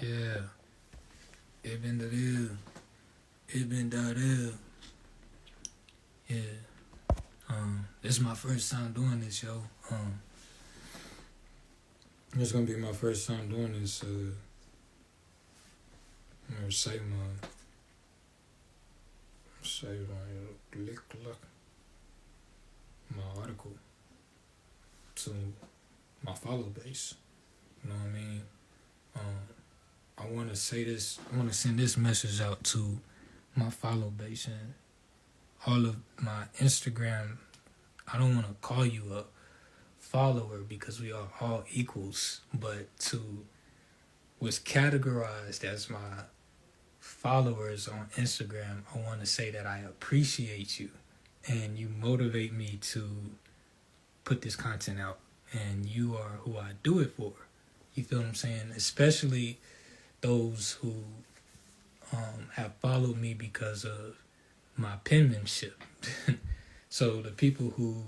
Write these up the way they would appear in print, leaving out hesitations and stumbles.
Yeah, even the real, even the real. Yeah. This is my first time doing this, yo. It's gonna be my first time doing this. I'm gonna say my article to my follow base. You know what I mean? I want to say this. I want to send this message out to my follow base and all of my Instagram. I don't want to call you a follower because we are all equals, but to what's categorized as my followers on Instagram, I want to say that I appreciate you and you motivate me to put this content out, and you are who I do it for. You feel what I'm saying? Especially those who have followed me because of my penmanship. So the people who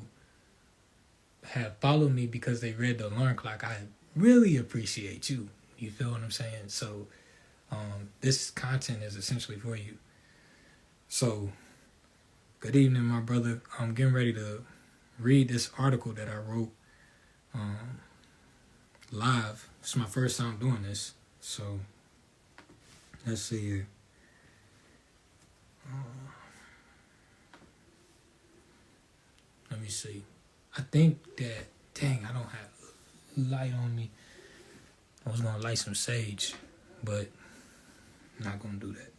have followed me because they read the alarm clock, I really appreciate you. You feel what I'm saying? So this content is essentially for you. So good evening, my brother. I'm getting ready to read this article that I wrote live. It's my first time doing this. So let's see here. Let me see. I think that, dang, I don't have light on me. I was gonna light some sage, but I'm not gonna do that.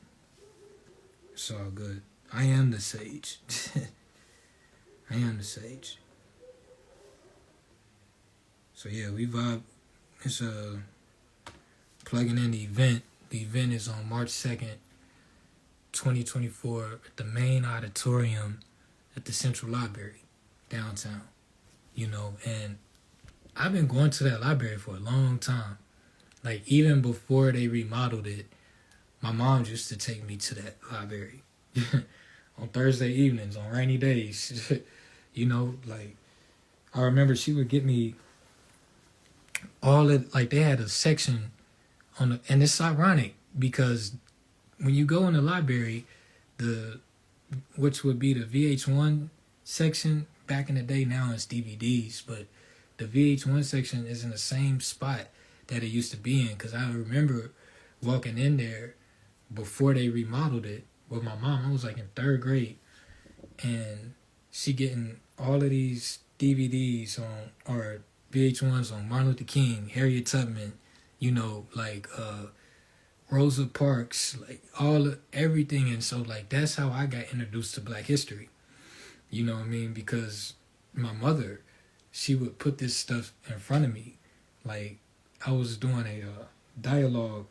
It's all good. I am the sage. I am the sage. So yeah, we vibe. It's plugging in the event. The event is on March 2nd, 2024 at the main auditorium at the Central Library downtown. You know, and I've been going to that library for a long time. Like even before they remodeled it, my mom used to take me to that library on Thursday evenings, on rainy days. You know, like I remember she would get me all of, like they had a section on the, and it's ironic because when you go in the library, which would be the VH1 section back in the day, now it's DVDs, but the VH1 section is in the same spot that it used to be in, because I remember walking in there before they remodeled it with my mom. I was like in third grade, and she getting all of these DVDs on, or VH1s on Martin Luther King, Harriet Tubman, you know, like Rosa Parks, like everything. And so like that's how I got introduced to Black history. You know what I mean? Because my mother, she would put this stuff in front of me. Like I was doing a dialogue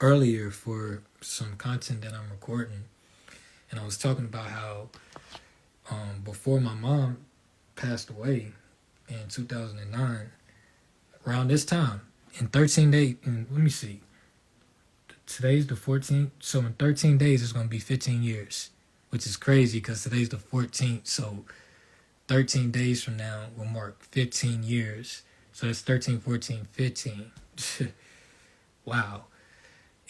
earlier for some content that I'm recording, and I was talking about how before my mom passed away in 2009, around this time, in 13 days, let me see, today's the 14th, so in 13 days it's going to be 15 years, which is crazy because today's the 14th, so 13 days from now will mark 15 years. So that's 13, 14, 15. Wow.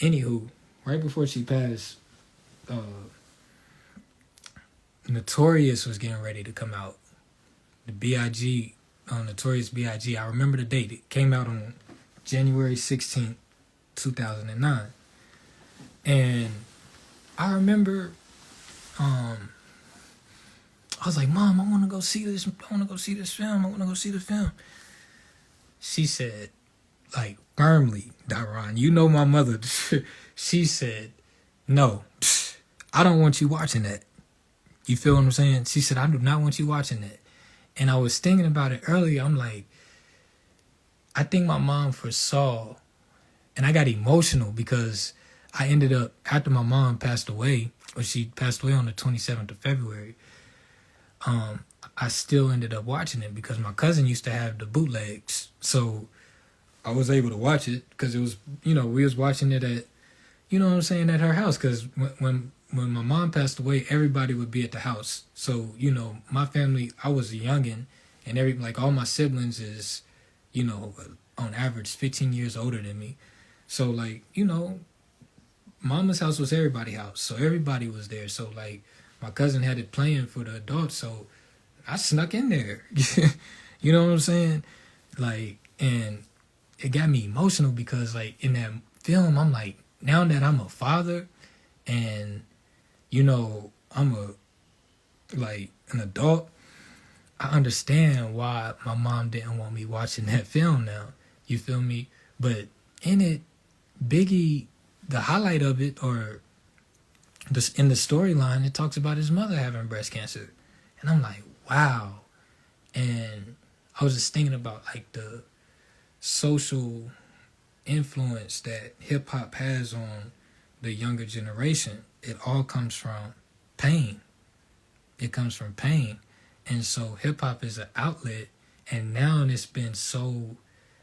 Anywho, right before she passed, Notorious was getting ready to come out. The B.I.G., Notorious B.I.G. I remember the date. It came out on January 16th, 2009. And I remember, I was like, Mom, I want to go see this. I want to go see this film. I want to go see the film. She said, like, firmly, Daron, you know my mother. She said, no, I don't want you watching that. You feel what I'm saying? She said, I do not want you watching that. And I was thinking about it earlier. I'm like, I think my mom foresaw, and I got emotional because I ended up, after my mom passed away, or she passed away on the 27th of February, I still ended up watching it because my cousin used to have the bootlegs. So I was able to watch it because it was, you know, we was watching it at, you know what I'm saying, at her house. Because when my mom passed away, everybody would be at the house. So, you know, my family, I was a youngin', and like all my siblings is, you know, on average 15 years older than me. So like, mama's house was everybody's house. So everybody was there. So like my cousin had it playing for the adults. So I snuck in there. You know what I'm saying? Like, and it got me emotional because like in that film, I'm like, now that I'm a father and, I'm like an adult, I understand why my mom didn't want me watching that film now. You feel me? But in it, Biggie, the highlight of it, or in the storyline, it talks about his mother having breast cancer. And I'm like, wow. And I was just thinking about like the social influence that hip hop has on the younger generation. It all comes from pain. It comes from pain. And so hip hop is an outlet, and now it's been so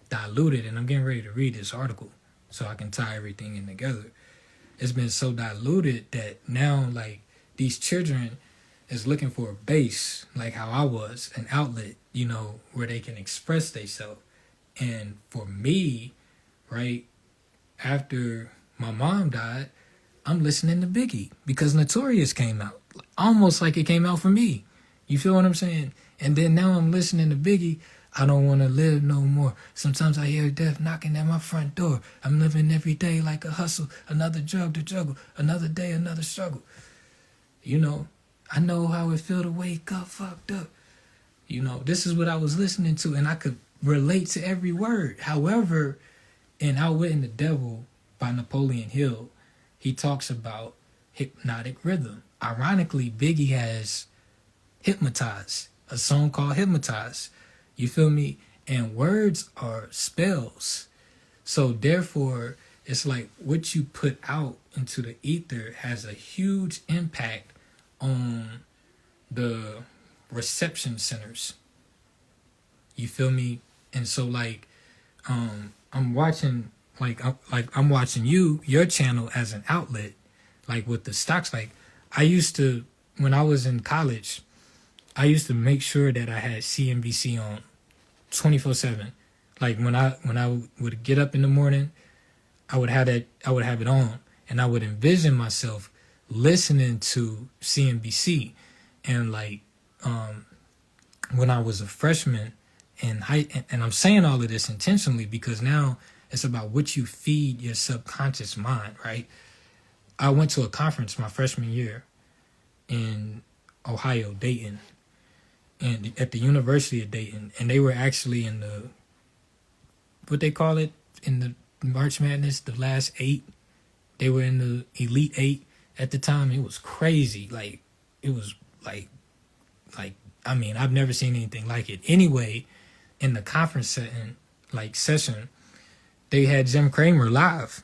diluted, and I'm getting ready to read this article so I can tie everything in together. It's been so diluted that now like these children is looking for a base, like how I was, an outlet, where they can express themselves. And for me, right, after my mom died, I'm listening to Biggie because Notorious came out, almost like it came out for me. You feel what I'm saying? And then now I'm listening to Biggie. I don't want to live no more. Sometimes I hear death knocking at my front door. I'm living every day like a hustle, another drug to juggle, another day, another struggle. I know how it feel to wake up fucked up. This is what I was listening to, and I could relate to every word. However, in Outwitting the Devil by Napoleon Hill, he talks about hypnotic rhythm. Ironically, Biggie has Hypnotize, a song called Hypnotize. You feel me? And words are spells. So therefore, it's like what you put out into the ether has a huge impact on the reception centers. You feel me? And so like I'm watching I'm watching your channel as an outlet, like with the stocks. Like I used to, when I was in college, I used to make sure that I had CNBC on 24/7. Like when I would get up in the morning, I would have it on, and I would envision myself listening to CNBC. And like when I was a freshman in and I'm saying all of this intentionally because now it's about what you feed your subconscious mind, right? I went to a conference my freshman year in Ohio, Dayton, and at the University of Dayton, and they were actually in the, what they call it, in the March Madness, the last 8. They were in the Elite 8 at the time. It was crazy. Like, it was like, I mean, I've never seen anything like it. Anyway, in the conference session, they had Jim Cramer live.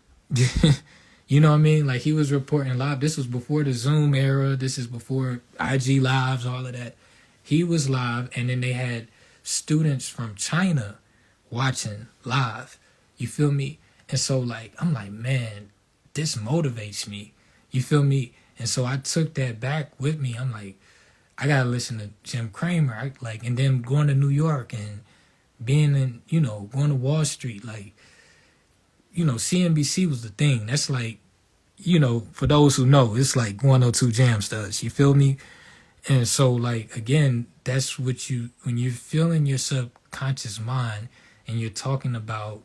You know what I mean? Like, he was reporting live. This was before the Zoom era. This is before IG Lives, all of that. He was live, and then they had students from China watching live. You feel me? And so, like, I'm like, man, this motivates me. You feel me? And so I took that back with me. I'm like, I gotta listen to Jim Cramer. And then going to New York and being in, going to Wall Street. Like, CNBC was the thing. That's like, for those who know, it's like 102 Jams does. You feel me? And so, like, again, that's what when you're feeling your subconscious mind and you're talking about,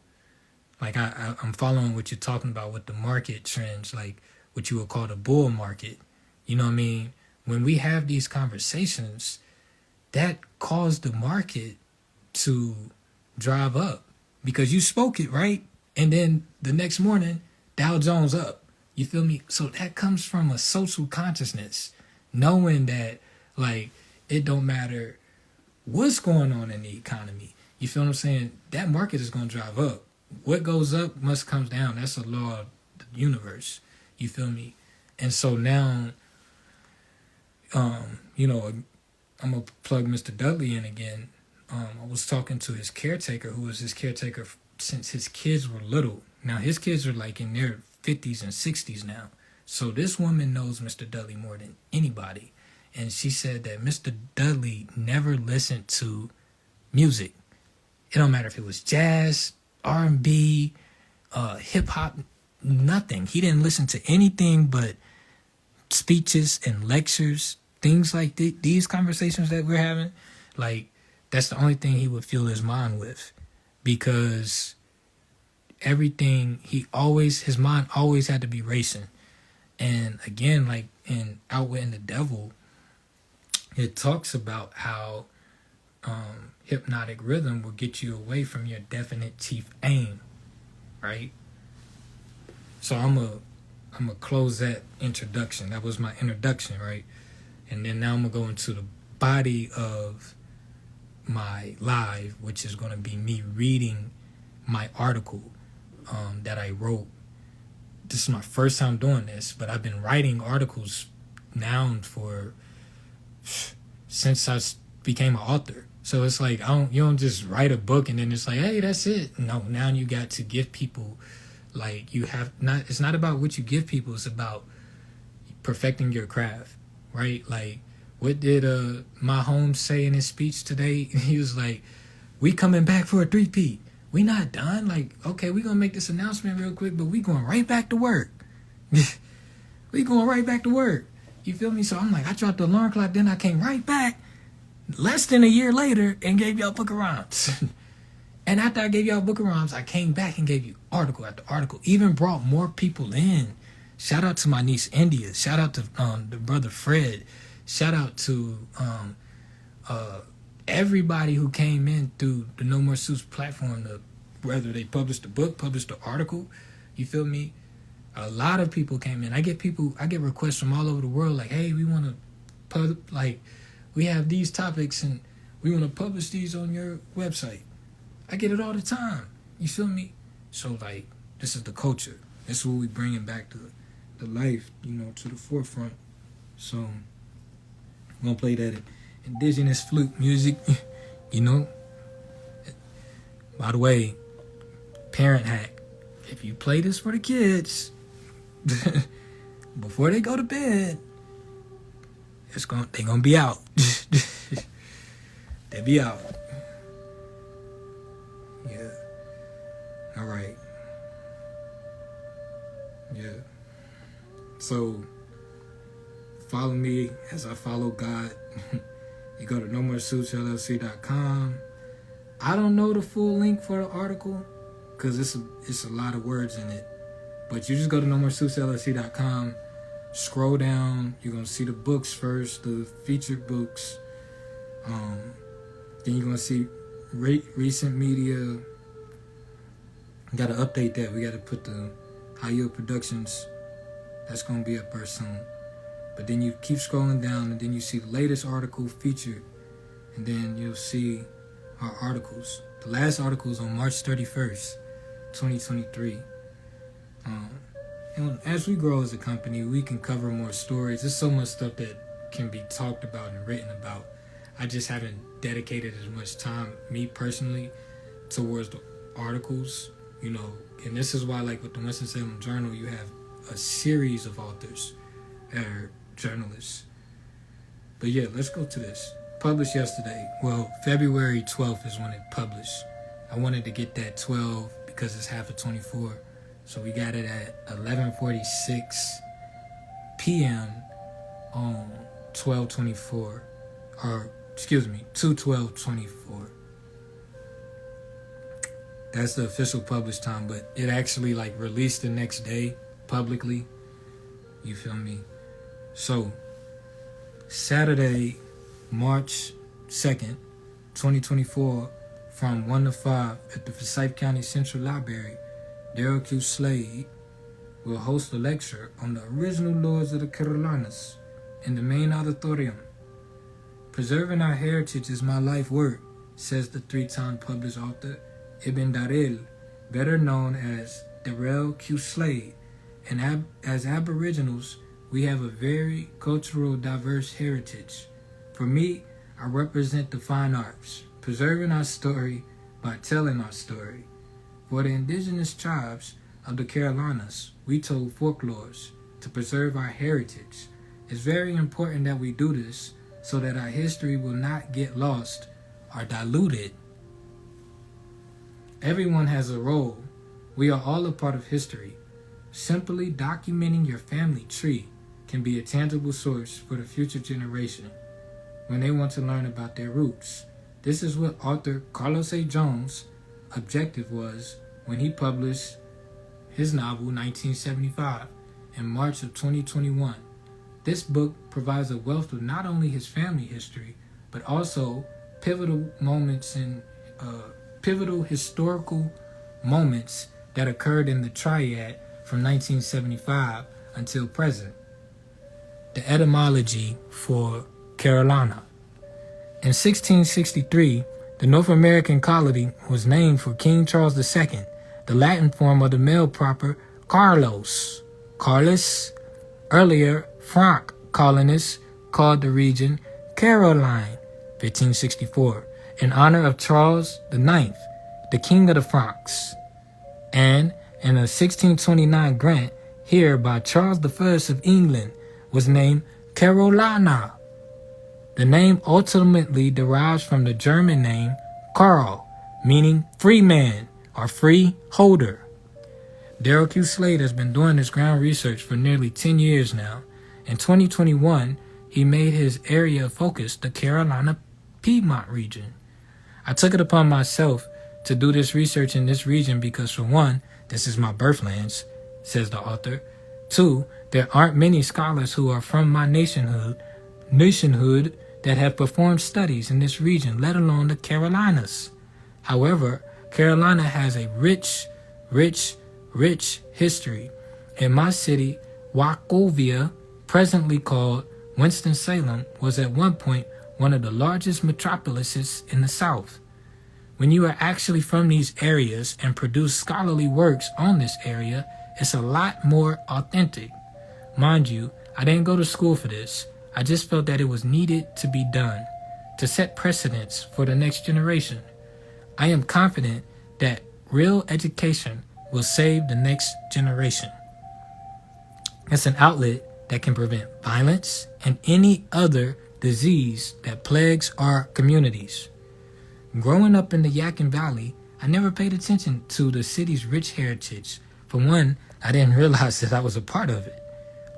like, I'm following what you're talking about with the market trends, like what you would call the bull market. You know what I mean? When we have these conversations, that caused the market to drive up because you spoke it, right? And then the next morning, Dow Jones up. You feel me? So that comes from a social consciousness, knowing that, like, it don't matter what's going on in the economy. You feel what I'm saying? That market is going to drive up. What goes up must come down. That's a law of the universe. You feel me? And so now, I'm going to plug Mr. Dudley in again. I was talking to his caretaker, who was his caretaker since his kids were little. Now, his kids are like in their 50s and 60s now. So this woman knows Mr. Dudley more than anybody. And she said that Mr. Dudley never listened to music. It don't matter if it was jazz, R&B, hip hop, nothing. He didn't listen to anything but speeches and lectures, things like these conversations that we're having. Like, that's the only thing he would fill his mind with, because everything his mind always had to be racing. And again, like in Outwitting the Devil, it talks about how hypnotic rhythm will get you away from your definite chief aim, right? So I'm gonna close that introduction. That was my introduction, right? And then now I'm gonna go into the body of my live, which is gonna be me reading my article that I wrote. This is my first time doing this, but I've been writing articles now since I became an author. So it's like you don't just write a book and then it's like, hey, that's it. No, now you got to give people, like, it's not about what you give people, it's about perfecting your craft, right? Like, what did my home say in his speech today? He was like, we coming back for a 3-peat. We not done. Like, okay, we gonna make this announcement real quick, but we going right back to work. We going right back to work. You feel me? So I'm like, I dropped the alarm clock, then I came right back less than a year later and gave y'all Book of Rhymes. And after I gave y'all Book of Rhymes, I came back and gave you article after article. Even brought more people in. Shout out to my niece India. Shout out to the brother Fred. Shout out to everybody who came in through the No More Suits platform, whether they published the book, published the article. You feel me? A lot of people came in. I get requests from all over the world, like, hey, we want to we have these topics and we want to publish these on your website. I get it all the time. You feel me? So, like, this is the culture. This is what we bringing back to the life, to the forefront. So, I'm going to play that indigenous flute music, By the way, parent hack. If you play this for the kids, before they go to bed, they gonna be out. They be out. Yeah. All right. Yeah. So, follow me as I follow God. You go to nomoresuitsllc.com. I don't know the full link for the article because it's a lot of words in it. But you just go to nomoresuitsllc.com. Scroll down. You're going to see the books first, the featured books. Then you're going to see recent media. Got to update that. We got to put the High Yield Productions. That's going to be up there soon. But then you keep scrolling down and then you see the latest article featured. And then you'll see our articles. The last article is on March 31st, 2023. And as we grow as a company, we can cover more stories. There's so much stuff that can be talked about and written about. I just haven't dedicated as much time, me personally, towards the articles, And this is why, like with the Winston-Salem Journal, you have a series of authors or journalists. But yeah, let's go to this. Published yesterday. Well, February 12th is when it published. I wanted to get that 12 because it's half of 24. So we got it at 11:46 p.m. on 12/24, or excuse me, 2/12/24. That's the official published time, but it actually released the next day publicly. You feel me? So Saturday, March 2nd, 2024, from 1 to 5 at the Forsyth County Central Library, Daryl Q. Slade will host a lecture on the original lords of the Carolinas in the main auditorium. Preserving our heritage is my life work, says the 3-time published author Ibn Darel, better known as Daryl Q. Slade. And as Aboriginals, we have a very cultural, diverse heritage. For me, I represent the fine arts, preserving our story by telling our story. For the indigenous tribes of the Carolinas, we told folklores to preserve our heritage. It's very important that we do this so that our history will not get lost or diluted Everyone has a role. We are all a part of history. Simply documenting your family tree can be a tangible source for the future generation when they want to learn about their roots. This is what author Carlos A. Jones' objective was when he published his novel 1975 in March of 2021. This book provides a wealth of not only his family history, but also pivotal moments and pivotal historical moments that occurred in the triad from 1975 until present. The etymology for Carolina. In 1663, the North American colony was named for King Charles II, the Latin form of the male proper Carlos. Earlier, Franc colonists called the region Caroline, 1564, in honor of Charles IX, the King of the Franks. And in a 1629 grant here by Charles I of England was named Carolina. The name ultimately derives from the German name Karl, meaning free man or free holder. Daryl Q. Slade has been doing this ground research for nearly 10 years now. In 2021, he made his area of focus the Carolina Piedmont region. I took it upon myself to do this research in this region because, for one, this is my birthlands, says the author. Two, there aren't many scholars who are from my nationhood that have performed studies in this region, let alone the Carolinas. However, Carolina has a rich history. In my city, Wachovia, presently called Winston-Salem, was at one point one of the largest metropolises in the South. When you are actually from these areas and produce scholarly works on this area, it's a lot more authentic. Mind you, I didn't go to school for this. I just felt that it was needed to be done, to set precedents for the next generation. I am confident that real education will save the next generation. It's an outlet that can prevent violence and any other disease that plagues our communities. Growing up in the Yadkin Valley, I never paid attention to the city's rich heritage. For one, I didn't realize that I was a part of it.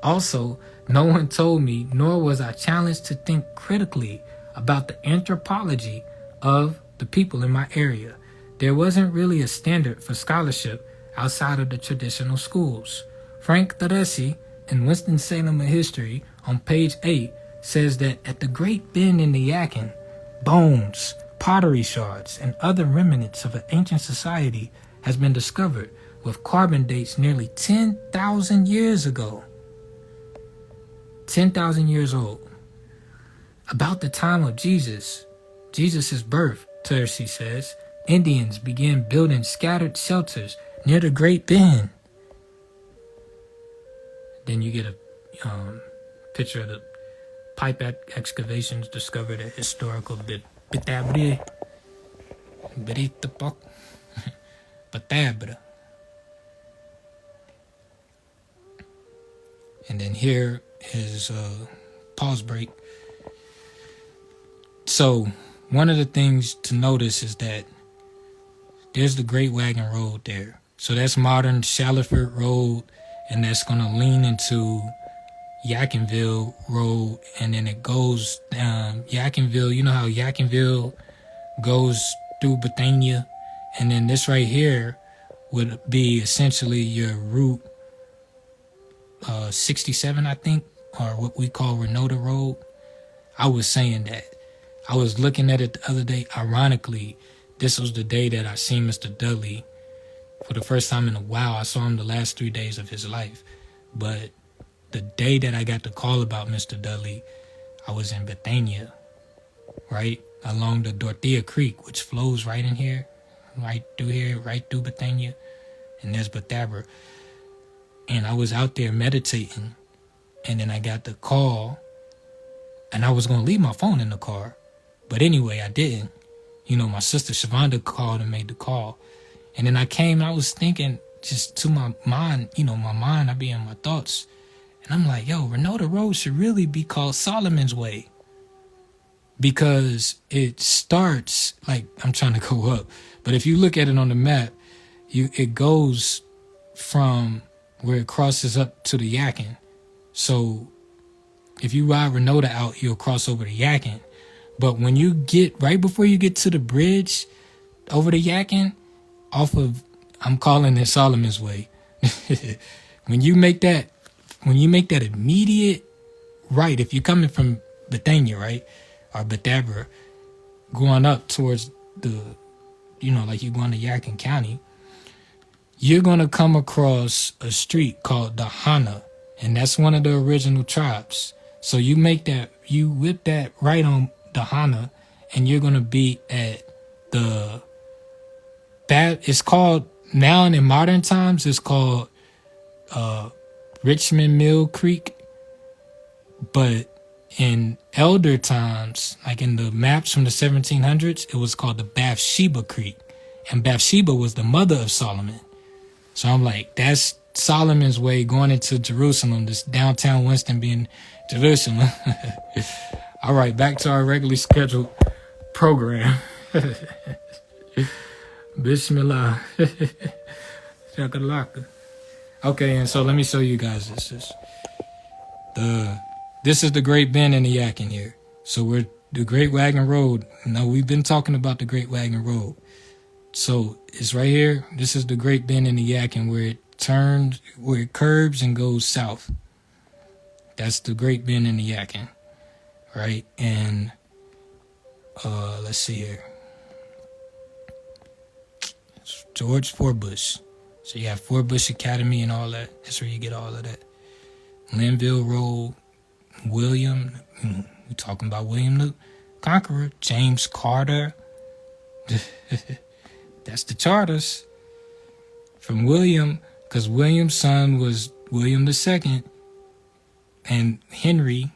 Also, no one told me, nor was I challenged to think critically about the anthropology of the people in my area. There wasn't really a standard for scholarship outside of the traditional schools. Frank Teresi in Winston-Salem History on page 8 says that at the Great Bend in the Yadkin, bones, pottery shards, and other remnants of an ancient society has been discovered with carbon dates nearly 10,000 years ago. 10,000 years old. About the time of Jesus' birth, Teresi says, Indians began building scattered shelters near the Great Bend. Then you get a picture of the pipe excavations discovered at historical Batabre. And then here is pause break. So one of the things to notice is that there's the Great Wagon Road there. So that's modern Shallowford Road, and that's going to lean into Yadkinville Road, and then it goes down Yadkinville. You know how Yadkinville goes through Bethania, and then this right here would be essentially your route 67, I think, or what we call Renota Road. I was saying that. I was looking at it the other day. Ironically, this was the day that I seen Mr. Dudley for the first time in a while. I saw him the last 3 days of his life. But the day that I got the call about Mr. Dudley, I was in Bethania, right? Along the Dorothea Creek, which flows right in here, right through Bethania. And there's Bethabara. And I was out there meditating, and then I got the call, and I was going to leave my phone in the car. But anyway, I didn't. You know, my sister Shavonda called and made the call. And then I came, and I was thinking just to my mind, I be in my thoughts. And I'm like, yo, Renota Road should really be called Solomon's Way. Because it starts, like, I'm trying to go up, But if you look at it on the map, it goes from where it crosses up to the Yakin. So if you ride Renota out, you'll cross over the Yakin. But when you get, right before you get to the bridge over the Yakin, off of, I'm calling it Solomon's Way. when you make that immediate right, if you're coming from Bethania, right, or Bethabara, going up towards the, like you're going to Yakin County, you're going to come across a street called the Hana, and that's one of the original tribes. So you whip that right on the Hana, and you're going to be at it's called, now in modern times, it's called Richmond Mill Creek. But in elder times, like in the maps from the 1700s, it was called the Bathsheba Creek. And Bathsheba was the mother of Solomon. So I'm like, that's Solomon's Way going into Jerusalem, this downtown Winston being Jerusalem. All right, back to our regularly scheduled program. Bismillah. Shakalaka. Okay, and so let me show you guys this. This is the Great Bend in the Yakin here. So we're the Great Wagon Road. Now, we've been talking about the Great Wagon Road. So it's right here. This is the Great Bend in the Yakin where it curves and goes south. That's the Great Bend in the Yakin, right? And let's see here. It's George Forbush. So you have Forbush Academy and all that. That's where you get all of that. Linville Road, William. We're talking about William the Conqueror. James Carter. That's the charters from William, because William's son was William II, and Henry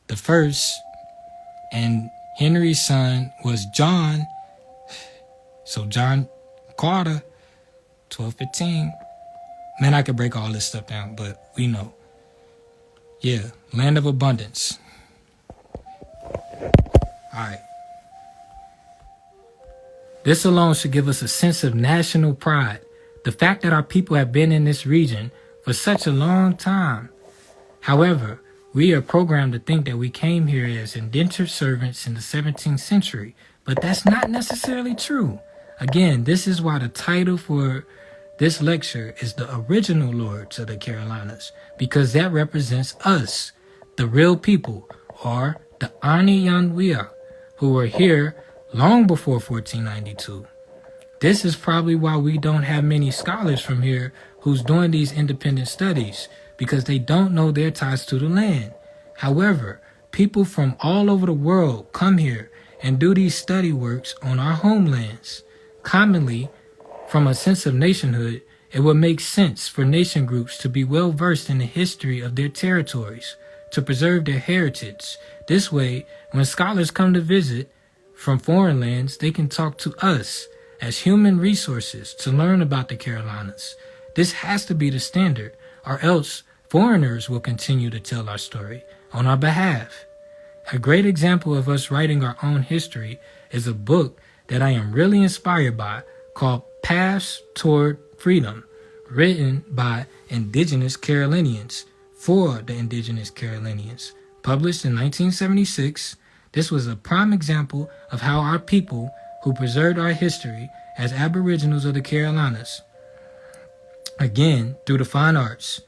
the first, and Henry's son was John. So John Carter, 1215. Man, I could break all this stuff down, but we know. Yeah, land of abundance. All right. This alone should give us a sense of national pride. The fact that our people have been in this region for such a long time. However, we are programmed to think that we came here as indentured servants in the 17th century, but that's not necessarily true. Again, this is why the title for this lecture is The Original Lords of the Carolinas, because that represents us, the real people, or the Ani Yanwia, who were here long before 1492. This is probably why we don't have many scholars from here who's doing these independent studies, because they don't know their ties to the land. However, people from all over the world come here and do these study works on our homelands. Commonly, from a sense of nationhood, it would make sense for nation groups to be well versed in the history of their territories, to preserve their heritage. This way, when scholars come to visit from foreign lands, they can talk to us as human resources to learn about the Carolinas. This has to be the standard, or else foreigners will continue to tell our story on our behalf. A great example of us writing our own history is a book that I am really inspired by called Paths Toward Freedom, written by indigenous Carolinians for the indigenous Carolinians. Published in 1976, this was a prime example of how our people who preserved our history as Aboriginals of the Carolinas, again, through the fine arts,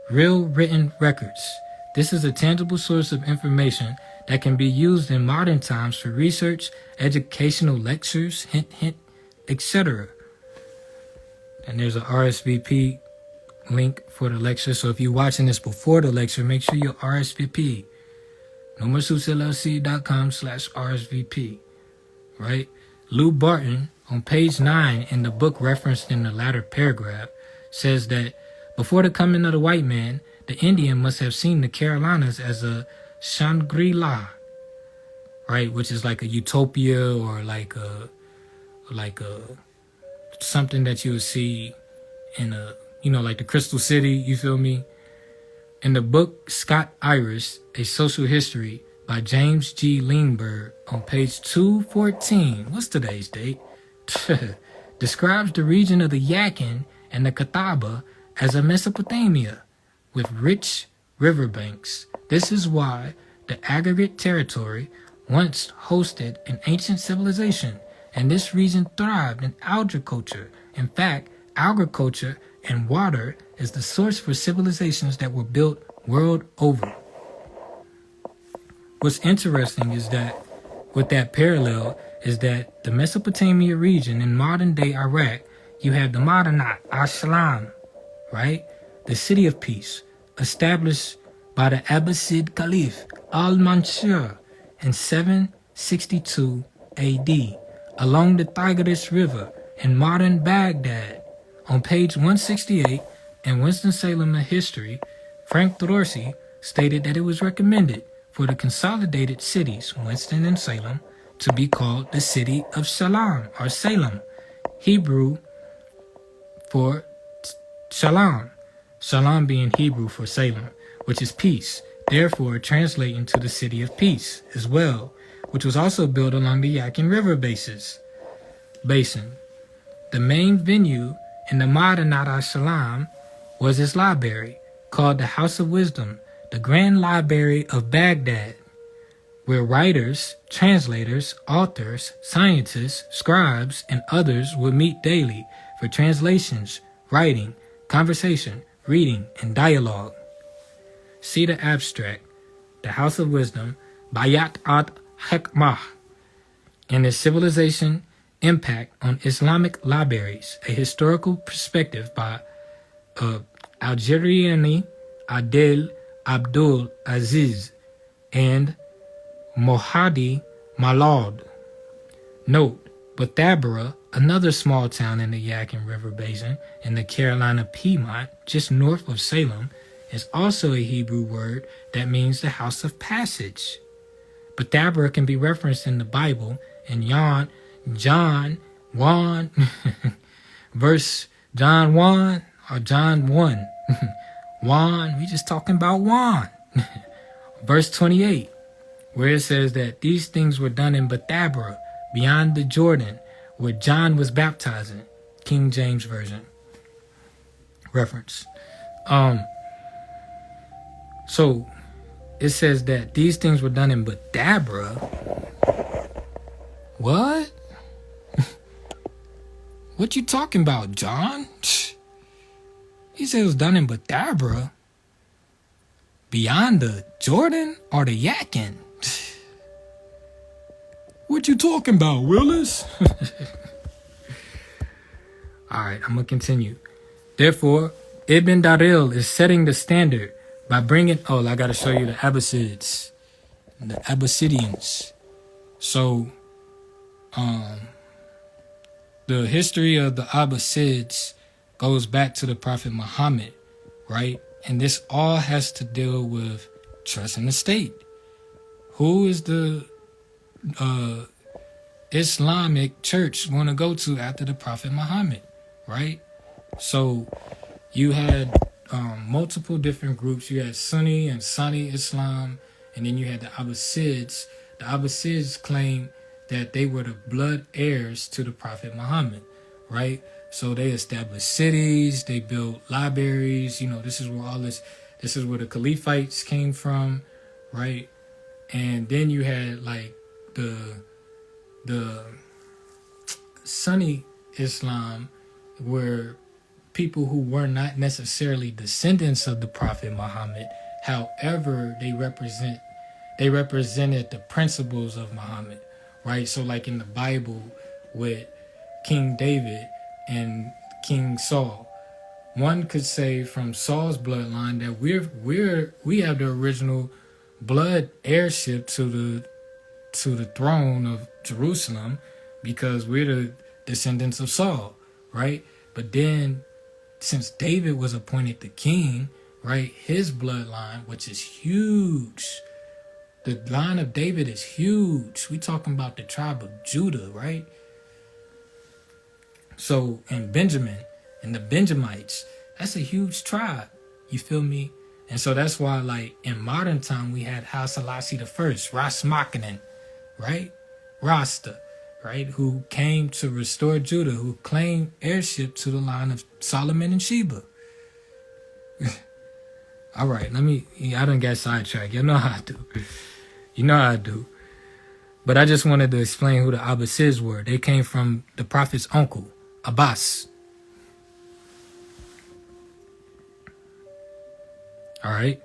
real written records. This is a tangible source of information that can be used in modern times for research, educational lectures, hint, hint, etc. And there's a RSVP link for the lecture. So if you're watching this before the lecture, make sure you RSVP. NoMoreSuitsLLC.com/RSVP. Right? Lou Barton, on page 9 in the book referenced in the latter paragraph, says that before the coming of the white man, the Indian must have seen the Carolinas as a Shangri-La, right? Which is like a utopia, or like a something that you would see in a, like the Crystal City, you feel me? In the book Scott Iris, A Social History by James G. Lindbergh, on page 214, what's today's date? describes the region of the Yakin and the Catawba as a Mesopotamia with rich riverbanks. This is why the aggregate territory once hosted an ancient civilization, and this region thrived in agriculture. In fact, agriculture and water is the source for civilizations that were built world over. What's interesting is that with that parallel is that the Mesopotamia region in modern-day Iraq, you have the Madanat al-Salam, right? The city of peace, established by the Abbasid Caliph al-Mansur in 762 AD along the Tigris River in modern Baghdad. On page 168 in Winston-Salem History, Frank Dorsey stated that it was recommended for the consolidated cities, Winston and Salem, to be called the city of Salam or Salem, Hebrew for Shalom, Shalom being Hebrew for Salem, which is peace, therefore translating to the city of peace as well, which was also built along the Yakin River basin. The main venue in the Madanat al-Salam was its library, called the House of Wisdom, the Grand Library of Baghdad, where writers, translators, authors, scientists, scribes, and others would meet daily for translations, writing, conversation, reading, and dialogue. See the abstract, The House of Wisdom, Bayat at-Hikmah, and its civilization impact on Islamic libraries, a historical perspective by Algeriani Adel Abdul Aziz and Mohadi Malad. Note, Bethabara, another small town in the Yakin River Basin in the Carolina Piedmont, just north of Salem, is also a Hebrew word that means the house of passage. Bethabara can be referenced in the Bible in John 1, verse John 1 or John 1. 1, we just talking about 1. Verse 28, where it says that these things were done in Bethabara, beyond the Jordan, where John was baptizing. King James Version. Reference. So it says that these things were done in Bethabara. What? What you talking about, John? He said it was done in Bethabara, beyond the Jordan or the Yakin. What you talking about, Willis? Alright, I'm going to continue. Therefore, Ibn Daril is setting the standard by bringing... Oh, I got to show you the Abbasids. The Abbasidians. So, the history of the Abbasids goes back to the Prophet Muhammad, right? And this all has to deal with trust in the state. Who is the Islamic church going to go to after the Prophet Muhammad, right? So you had multiple different groups. You had Sunni and Sunni Islam, and then you had the Abbasids. The Abbasids claimed that they were the blood heirs to the Prophet Muhammad, right? So they established cities, they built libraries. This is where the caliphites came from, right? And then you had like the Sunni Islam, where people who were not necessarily descendants of the Prophet Muhammad, however, they represented the principles of Muhammad, right? So like in the Bible with King David and King Saul, one could say from Saul's bloodline that we have the original blood heirship to the throne of Jerusalem, because we're the descendants of Saul, right? But then since David was appointed the king, right, his bloodline, which is huge, the line of David is huge. We talking about the tribe of Judah, right? So, and Benjamin and the Benjamites, that's a huge tribe. You feel me? And so that's why, like, in modern time, we had Haile Selassie the First, Ras Makinen, right? Rasta, right? Who came to restore Judah, who claimed heirship to the line of Solomon and Sheba. All right, I done got sidetracked. You know how I do. You know how I do. But I just wanted to explain who the Abbasids were. They came from the prophet's uncle, Abbas. All right.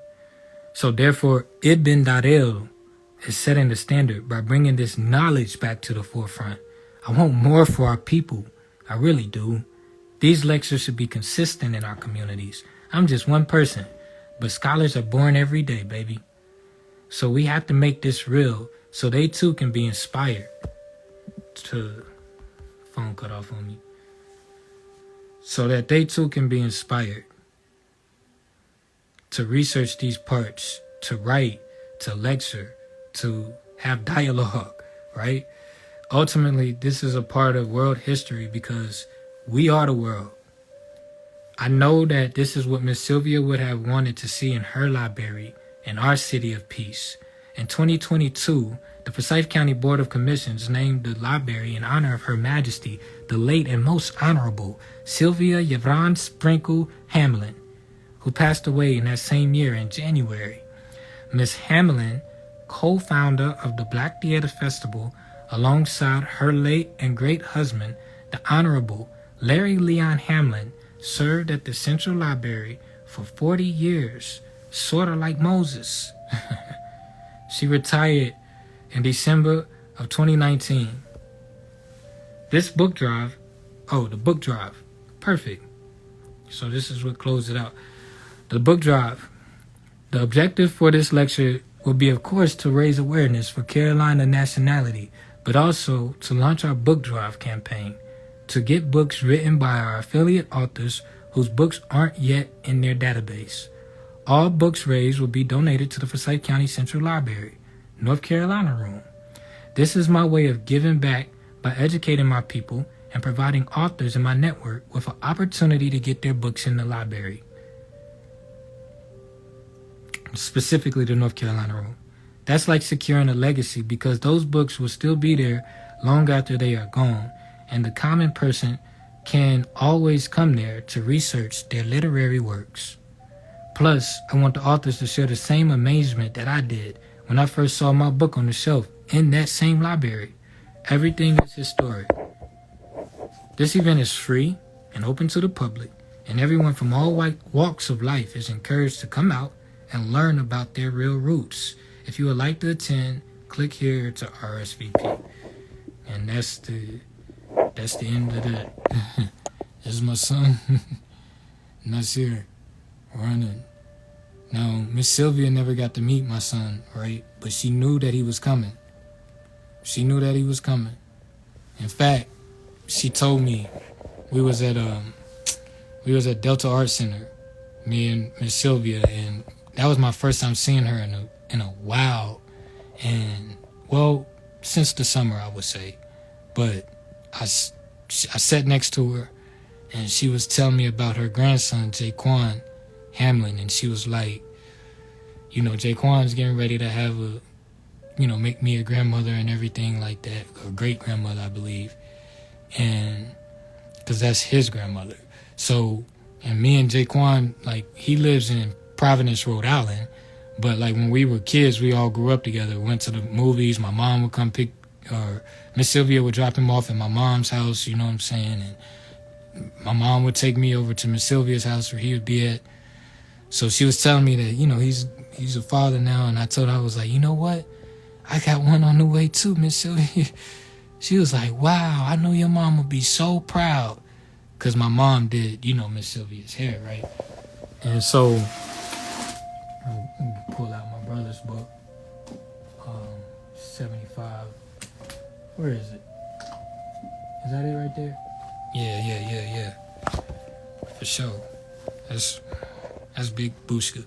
So therefore, Ibn Darel is setting the standard by bringing this knowledge back to the forefront. I want more for our people. I really do. These lectures should be consistent in our communities. I'm just one person, but scholars are born every day, baby. So we have to make this real so they too can be inspired. Phone cut off on me. So that they too can be inspired to research these parts, to write, to lecture, to have dialogue, right? Ultimately, this is a part of world history because we are the world. I know that this is what Miss Sylvia would have wanted to see in her library in our city of peace. In 2022, the Forsyth County Board of Commissions named the library in honor of Her Majesty, the late and most honorable Sylvia Yvonne Sprinkle Hamlin, who passed away in that same year in January. Miss Hamlin, co-founder of the Black Theater Festival, alongside her late and great husband, the Honorable Larry Leon Hamlin, served at the Central Library for 40 years, sort of like Moses. She retired in December of 2019. This book drive, the book drive, perfect. So this is what closed it out. The book drive. The objective for this lecture will be, of course, to raise awareness for Carolina nationality, but also to launch our book drive campaign, to get books written by our affiliate authors whose books aren't yet in their database. All books raised will be donated to the Forsyth County Central Library, North Carolina Room. This is my way of giving back by educating my people and providing authors in my network with an opportunity to get their books in the library, specifically the North Carolina Room. That's like securing a legacy because those books will still be there long after they are gone, and the common person can always come there to research their literary works. Plus, I want the authors to share the same amazement that I did when I first saw my book on the shelf in that same library. Everything is historic. This event is free and open to the public, and everyone from all walks of life is encouraged to come out and learn about their real roots. If you would like to attend, click here to RSVP. And that's the end of that. This is my son, Nasir, running. Now, Miss Sylvia never got to meet my son, right? But she knew that he was coming. She knew that he was coming. In fact, she told me we was at Delta Art Center, me and Miss Sylvia, and that was my first time seeing her in a while, and well, since the summer I would say. But I sat next to her, and she was telling me about her grandson Jaquan Hamlin, and she was like, Jaquan's getting ready to have make me a grandmother and everything like that, or great grandmother, I believe, and because that's his grandmother. So, and me and Jaquan, like, he lives in Providence, Rhode Island, but like when we were kids, we all grew up together, went to the movies. My mom would come pick, or Miss Sylvia would drop him off at my mom's house, you know what I'm saying, and my mom would take me over to Miss Sylvia's house where he would be at. So she was telling me that, he's a father now, and I told her, I was like, you know what? I got one on the way too, Miss Sylvia. She was like, wow, I know your mom would be so proud. Because my mom did, Miss Sylvia's hair, right? And so, let me pull out my brother's book. 75. Where is it? Is that it right there? Yeah. For sure. That's Big Bushka.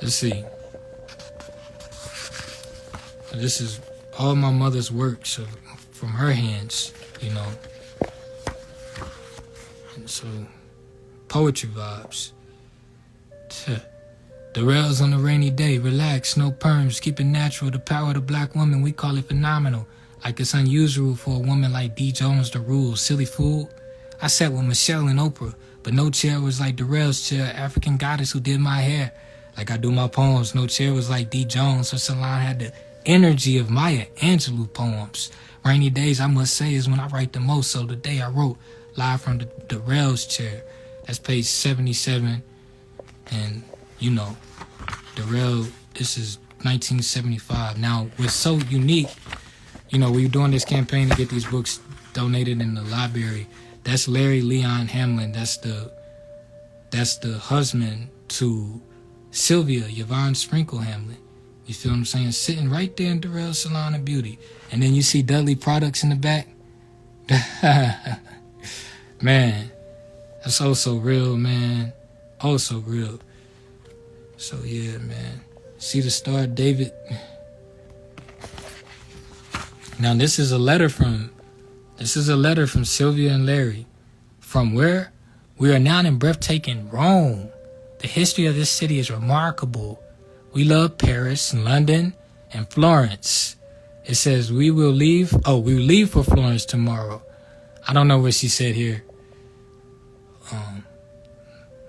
Let's see. This is all my mother's work, so from her hands, And so, poetry vibes. The rails on a rainy day, relax, no perms, keep it natural. The power of the black woman, we call it phenomenal. Like it's unusual for a woman like D. Jones to rule. Silly fool. I sat with Michelle and Oprah, but no chair was like Darrell's chair, African goddess who did my hair. Like I do my poems, no chair was like D. Jones. Her salon had the energy of Maya Angelou poems. Rainy days, I must say, is when I write the most. So the day I wrote live from the Darrell's chair. That's page 77. And, you know, Darrell, this is 1975. Now, what's so unique, you know, we were doing this campaign to get these books donated in the library. That's Larry Leon Hamlin. That's the husband to Sylvia, Yvonne Sprinkle Hamlin. You feel what I'm saying? Sitting right there in Darrell's Salon of Beauty. And then you see Dudley Products in the back. Man, that's also real, man. Also real. So yeah, man. See the star, David. Now this is a letter from Sylvia and Larry. From where? We are now in breathtaking Rome. The history of this city is remarkable. We love Paris, London, and Florence. It says we will leave for Florence tomorrow. I don't know what she said here.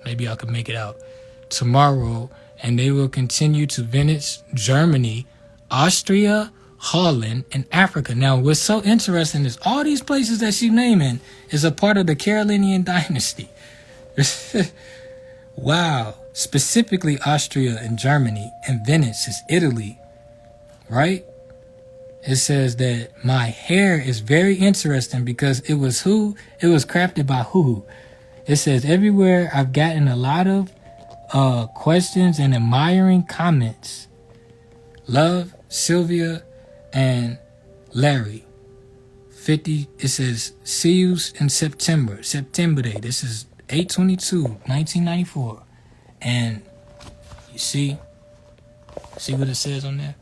Maybe I could make it out. Tomorrow, and they will continue to Venice, Germany, Austria, Holland, and Africa. Now, what's so interesting is all these places that she's naming is a part of the Carolingian dynasty. Wow. Specifically Austria and Germany, and Venice is Italy, right? It says that my hair is very interesting because it was crafted by who? It says everywhere I've gotten a lot of questions and admiring comments. Love, Sylvia, and Larry. 50, it says, see you in September Day. This is 8/22/1994. And you see what it says on there?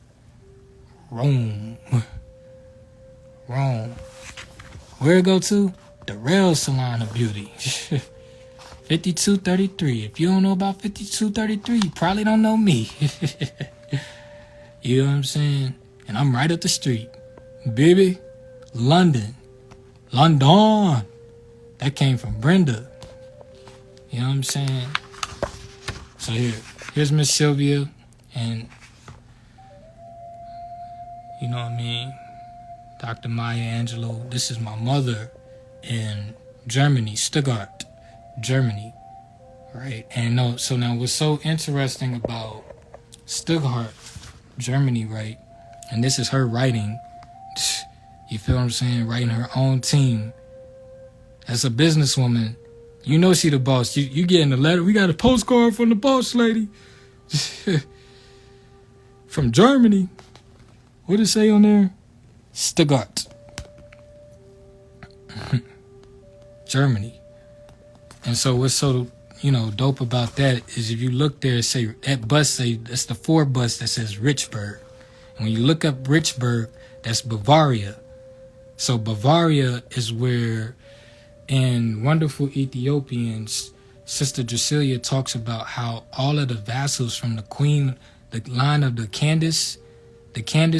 Rome. Where it go to? Darrell's Salon of Beauty. 5233. If you don't know about 5233, you probably don't know me. You know what I'm saying? And I'm right up the street. Baby, London. That came from Brenda. You know what I'm saying? So here's Miss Sylvia, and you know what I mean, Dr. Maya Angelou. This is my mother in Germany, Stuttgart, Germany, right? And now what's so interesting about Stuttgart, Germany, right? And this is her writing. You feel what I'm saying? Writing her own team. As a businesswoman, you know she the boss. You getting a letter. We got a postcard from the boss lady. From Germany. What did it say on there? Stuttgart. Germany. And so what's so, dope about that is if you look there, say that bus, that's the 4 bus that says Richburg. And when you look up Richburg, that's Bavaria. So Bavaria is where in Wonderful Ethiopians, Sister Drasilia talks about how all of the vassals from the queen, the line of the Candace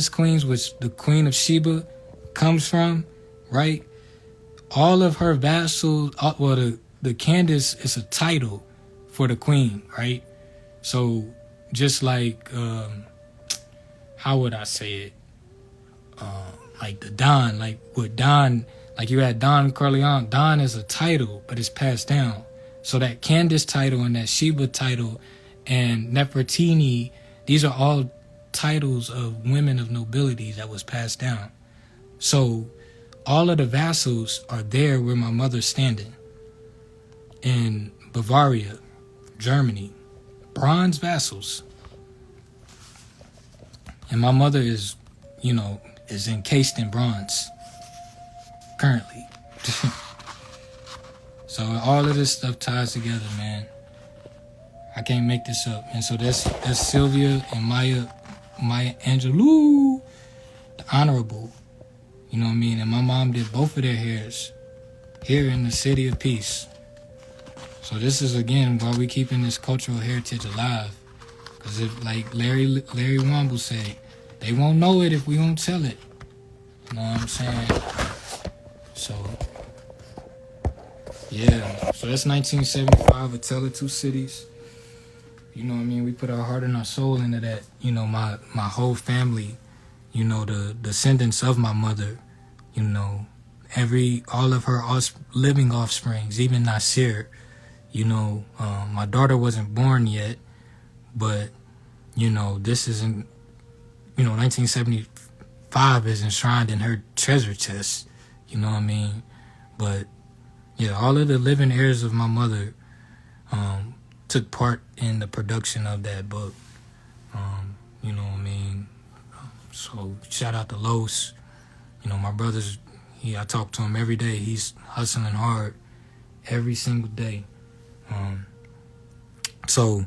queens, which the Queen of Sheba comes from, right? All of her vassals, the Candace is a title for the queen, right? So just like, how would I say it? Like the Don, like with Don, like you had Don Corleone. Don is a title, but it's passed down. So that Candace title and that Sheba title and Nefertiti, these are all titles of women of nobility that was passed down. So all of the vassals are there where my mother's standing. In Bavaria, Germany, bronze vassals. And my mother is, is encased in bronze currently. So all of this stuff ties together, man. I can't make this up. And so that's Sylvia and Maya Angelou, the Honorable. You know what I mean? And my mom did both of their hairs here in the City of Peace. So this is, again, why we keeping this cultural heritage alive. Because if, like Larry Womble say, they won't know it if we don't tell it. You know what I'm saying? So, yeah. So that's 1975, A Tale of Two Cities. You know what I mean? We put our heart and our soul into that. You know, my whole family, you know, the descendants of my mother, you know, all of her living offsprings, even Nasir, you know, my daughter wasn't born yet, but, you know, this isn't, you know, 1975 is enshrined in her treasure chest, you know what I mean? But, yeah, all of the living heirs of my mother took part in the production of that book, you know what I mean? So, shout out to Los. You know, my brother's, I talk to him every day. He's hustling hard every single day. So,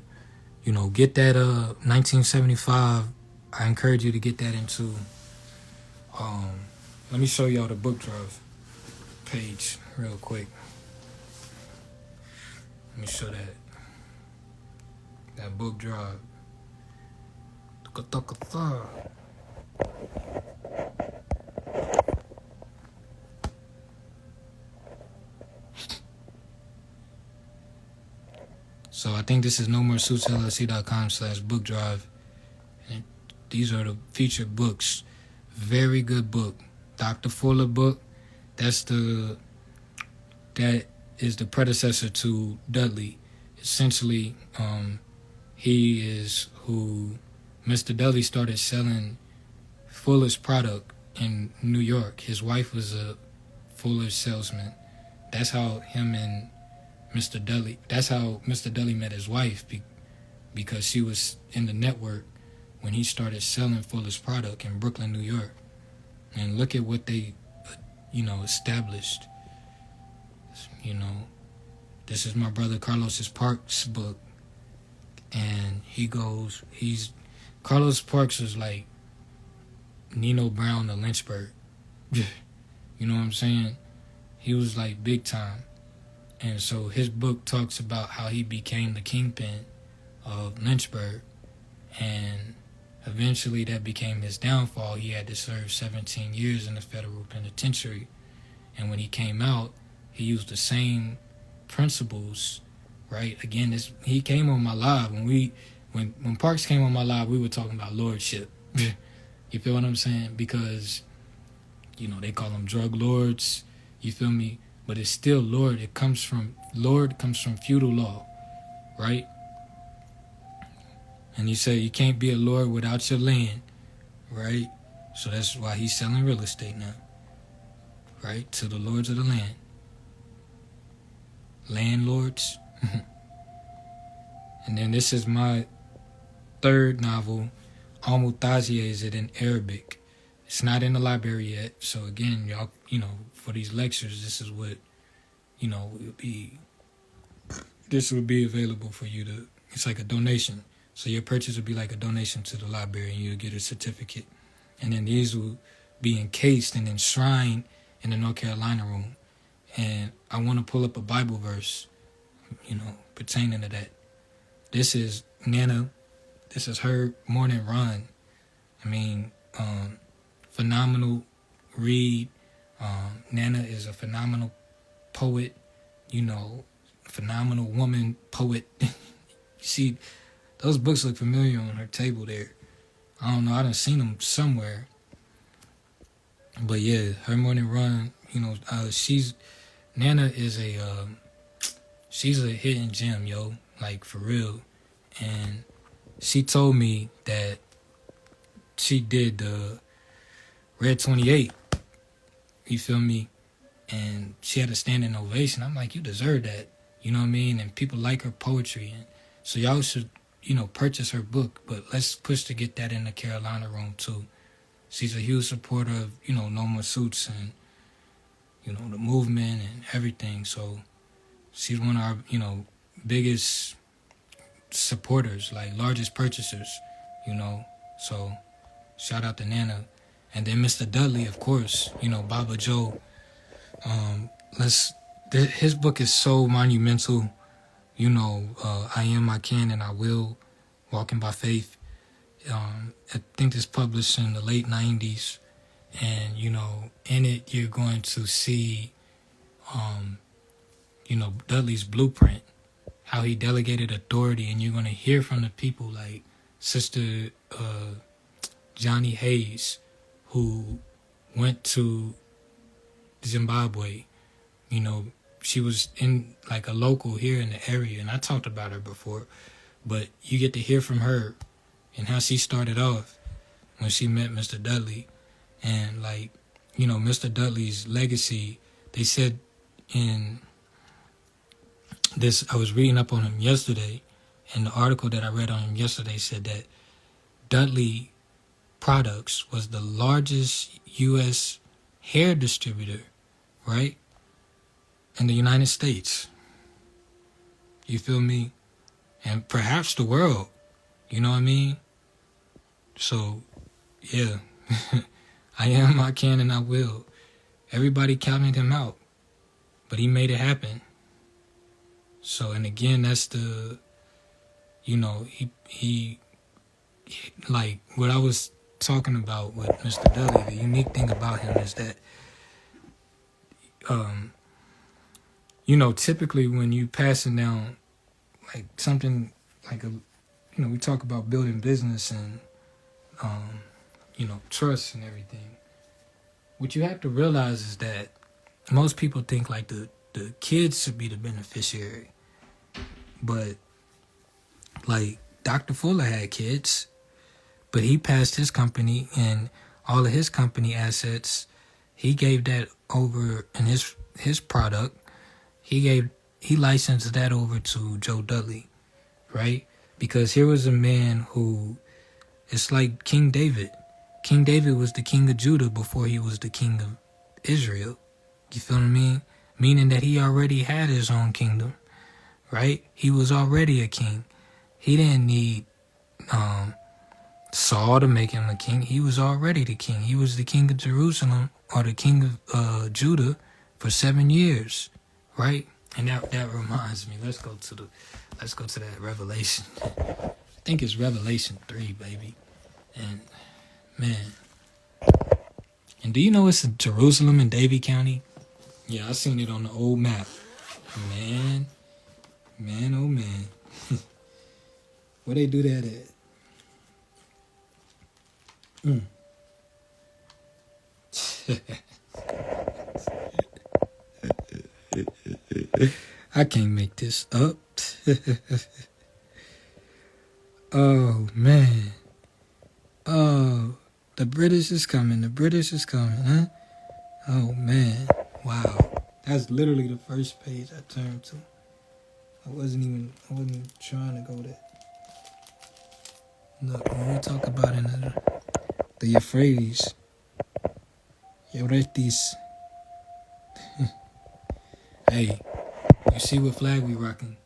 you know, get that 1975. I encourage you to get that into. Let me show y'all the book drive page real quick. Let me show that book drive. So I think this is nomoresuitsllc.com/book drive. And these are the featured books. Very good book. Dr. Fuller book. That is the predecessor to Dudley. Essentially, he is who Mr. Dudley started selling Fuller's product in New York. His wife was a Fuller's salesman. That's how Mr. Dudley met his wife, because she was in the network when he started selling Fuller's product in Brooklyn, New York. And look at what they, established. This is my brother Carlos Parks' book. And Carlos Parks is like Nino Brown of Lynchburg. You know what I'm saying? He was like big time. And so his book talks about how he became the kingpin of Lynchburg. And eventually that became his downfall. He had to serve 17 years in the federal penitentiary. And when he came out, he used the same principles, right? Again, he came on my live. When Parks came on my live, we were talking about lordship. You feel what I'm saying? Because, they call them drug lords. You feel me? But it's still Lord. Lord comes from feudal law, right? And you say you can't be a Lord without your land, right? So that's why he's selling real estate now, right? To the lords of the land. Landlords. And then this is my third novel, Al-Mutaziya, is it in Arabic. It's not in the library yet. So again, y'all, for these lectures, this is what, this would be available for you to, it's like a donation. So your purchase would be like a donation to the library, and you'll get a certificate. And then these will be encased and enshrined in the North Carolina room. And I want to pull up a Bible verse, pertaining to that. This is Nana. This is her morning run. Phenomenal read. Nana is a phenomenal poet, phenomenal woman poet. You see, those books look familiar on her table there. I don't know, I done seen them somewhere. But yeah, her morning run, Nana is she's a hidden gem, yo, like for real. And she told me that she did the Red 28, you feel me? And she had a standing ovation. I'm like, you deserve that, you know what I mean? And people like her poetry. And so y'all should, purchase her book. But let's push to get that in the Carolina room too. She's a huge supporter of, No More Suits and, the movement and everything. So she's one of our, biggest supporters, like largest purchasers, So shout out to Nana. And then Mr. Dudley, of course, Baba Joe. His book is so monumental. I Am, I Can, and I Will, Walking by Faith. I think it's published in the late 90s. And, in it, you're going to see, Dudley's blueprint, how he delegated authority, and you're going to hear from the people like Sister Johnny Hayes, who went to Zimbabwe. She was in like a local here in the area, and I talked about her before, but you get to hear from her and how she started off when she met Mr. Dudley. And Mr. Dudley's legacy, they said in this, I was reading up on him yesterday, and the article that I read on him yesterday said that Dudley Products was the largest U.S. hair distributor, right, in the United States. You feel me? And perhaps the world. You know what I mean? So, yeah. I am, I can, and I will. Everybody counted him out, but he made it happen. So, and again, that's the, he like what I was talking about with Mr. Dudley. The unique thing about him is that, typically when you passing down like something like we talk about building business and, trust and everything. What you have to realize is that most people think like the kids should be the beneficiary. But like Dr. Fuller had kids, but he passed his company and all of his company assets, he gave that over in his product. He licensed that over to Joe Dudley, right? Because here was a man who, it's like King David. King David was the king of Judah before he was the king of Israel. You feel what I mean? Meaning that he already had his own kingdom, right? He was already a king. He didn't need Saul to make him a king. He was already the king. He was the king of Jerusalem or the king of Judah for 7 years, right? And that reminds me. Let's go to that Revelation. I think it's Revelation 3, baby. And man, and do you know it's in Jerusalem in Davie County? Yeah, I seen it on the old map. Man, oh man. Where they do that at? I can't make this up. Oh man. Oh, the British is coming, huh? Oh man. Wow. That's literally the first page I turned to. I wasn't trying to go there. Look, when we talk about in the Euphrates, hey, you see what flag we rocking?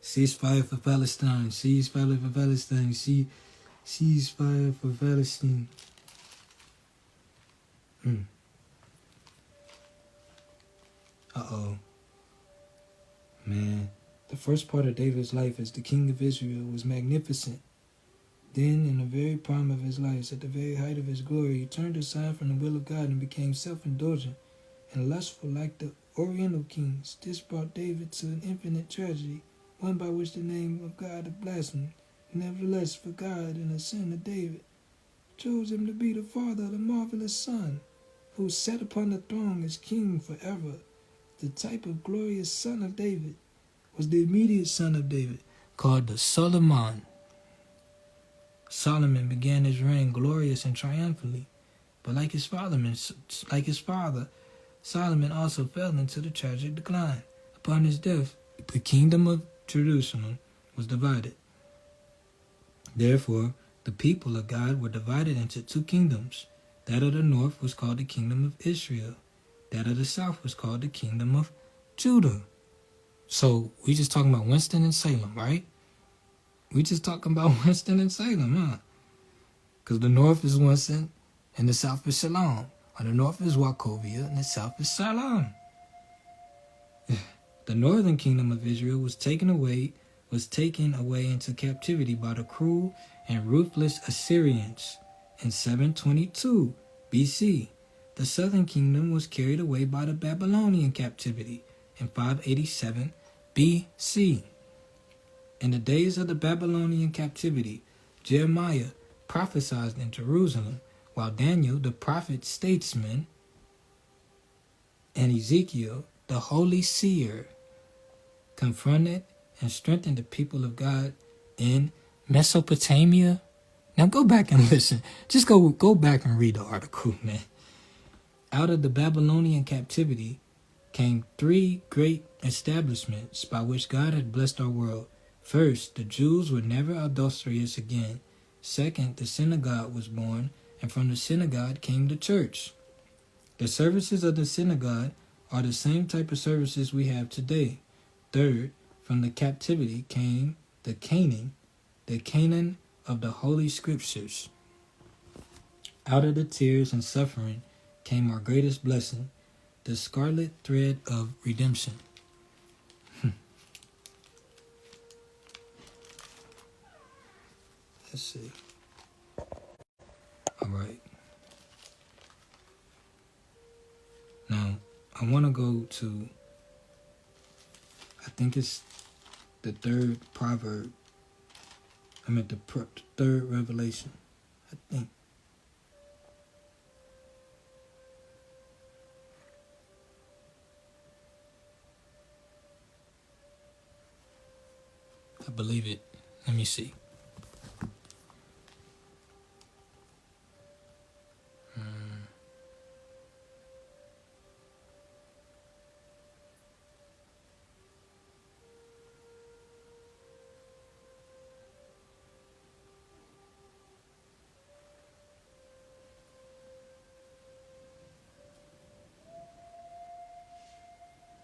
Ceasefire for Palestine. Ceasefire for Palestine. Ceasefire for Palestine. Uh-oh. Man. The first part of David's life as the king of Israel was magnificent. Then, in the very prime of his life, at the very height of his glory, he turned aside from the will of God and became self-indulgent and lustful like the Oriental kings. This brought David to an infinite tragedy, one by which the name of God is blasphemed. Nevertheless, for God, in the sin of David, chose him to be the father of the marvelous Son, who sat upon the throne as king forever. The type of glorious son of David was the immediate son of David, called the Solomon. Solomon began his reign glorious and triumphantly, but like his father, Solomon also fell into the tragic decline. Upon his death, the kingdom of Jerusalem was divided. Therefore, the people of God were divided into two kingdoms. That of the north was called the kingdom of Israel. That of the south was called the kingdom of Judah. So, we just talking about Winston and Salem, right? We just talking about Winston and Salem, huh? Because the north is Winston and the south is Shalom. Or the north is Wachovia and the south is Shalom. The northern kingdom of Israel was taken away into captivity by the cruel and ruthless Assyrians. In 722 BC, the southern kingdom was carried away by the Babylonian captivity in 587 BC. In the days of the Babylonian captivity, Jeremiah prophesied in Jerusalem, while Daniel, the prophet statesman, and Ezekiel, the holy seer, confronted and strengthened the people of God in Mesopotamia. Now go back and listen. Just go back and read the article, man. Out of the Babylonian captivity came three great establishments by which God had blessed our world. First, the Jews were never adulterous again. Second, the synagogue was born, and from the synagogue came the church. The services of the synagogue are the same type of services we have today. Third, from the captivity came the Canaan of the Holy Scriptures. Out of the tears and suffering came our greatest blessing, the scarlet thread of redemption. Let's see. All right. Now, I want to go to, I think it's the third proverb. The third revelation, I think. I believe it. Let me see.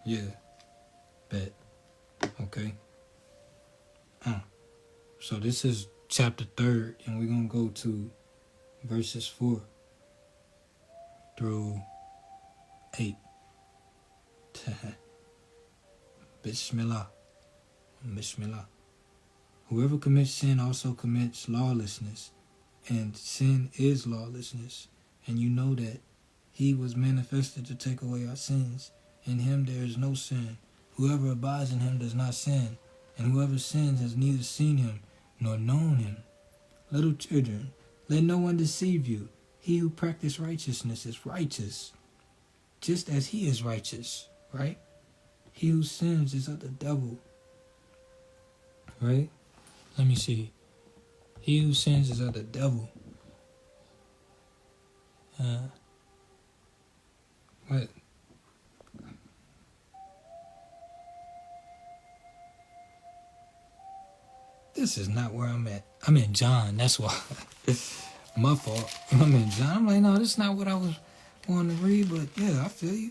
Yeah, bet. Okay. So this is chapter 3, and we're going to go to verses 4 through 8. Bismillah. Bismillah. Whoever commits sin also commits lawlessness, and sin is lawlessness. And you know that he was manifested to take away our sins. In him there is no sin. Whoever abides in him does not sin, and whoever sins has neither seen him nor known him. Little children, let no one deceive you. He who practices righteousness is righteous, just as he is righteous, right? He who sins is of the devil, right? Let me see. He who sins is of the devil. What? This is not where I'm at. I'm in John, that's why. My fault. I'm in John. I'm like, no, this is not what I was wanting to read, but yeah, I feel you.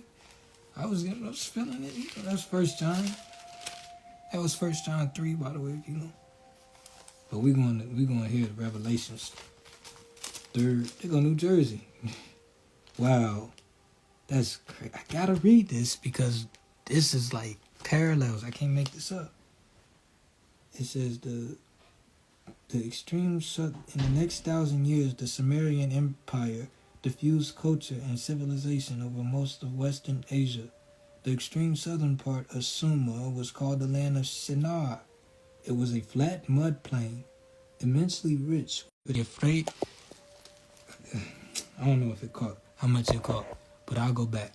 I was feeling it. That's 1 John. That was 1 John 3, by the way, you know. But we're going to hear the Revelations. Third, they go New Jersey. Wow. That's crazy. I gotta read this because this is like parallels. I can't make this up. It says the extreme south, in the next 1,000 years, the Sumerian Empire diffused culture and civilization over most of Western Asia. The extreme southern part of Sumer was called the land of Shinar. It was a flat mud plain, immensely rich with a freight. I don't know if it caught, how much it caught, but I'll go back.